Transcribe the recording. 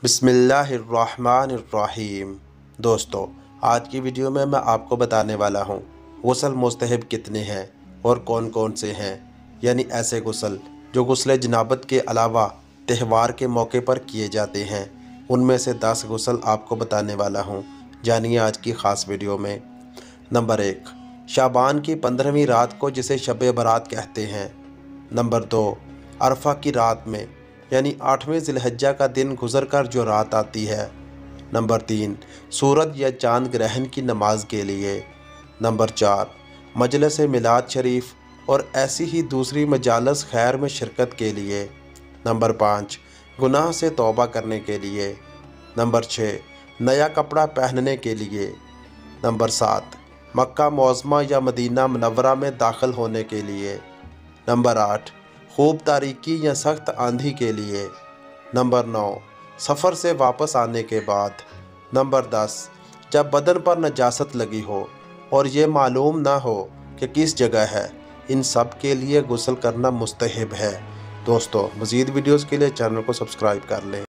बिस्मिल्लाहिर्रहमानिर्रहीम। दोस्तों, आज की वीडियो में मैं आपको बताने वाला हूँ गुस्ल मुस्तहब कितने हैं और कौन कौन से हैं। यानी ऐसे गुस्ल जो गुस्ल जनाबत के अलावा त्यौहार के मौके पर किए जाते हैं, उनमें से 10 गुस्ल आपको बताने वाला हूँ। जानिए आज की ख़ास वीडियो में। नंबर 1, शाबान की 15वीं रात को जिसे शब बारात कहते हैं। नंबर 2, अरफा की रात में यानी 8वें ज़िलहज्जा का दिन गुजर कर जो रात आती है। नंबर 3, सूरज या चांद ग्रहण की नमाज के लिए। नंबर 4, मजलिस मिलाद शरीफ और ऐसी ही दूसरी मजालस खैर में शिरकत के लिए। नंबर 5, गुनाह से तौबा करने के लिए। नंबर 6, नया कपड़ा पहनने के लिए। नंबर 7, मक्का मुअज़्ज़मा या मदीना मुनव्वरा में दाखिल होने के लिए। नंबर 8, खूब तारीकी या सख्त आंधी के लिए। नंबर 9, सफ़र से वापस आने के बाद। नंबर 10, जब बदन पर नजासत लगी हो और ये मालूम ना हो कि किस जगह है। इन सब के लिए गुस्ल करना मुस्तहब है। दोस्तों, मज़ीद वीडियोज़ के लिए चैनल को सब्सक्राइब कर लें।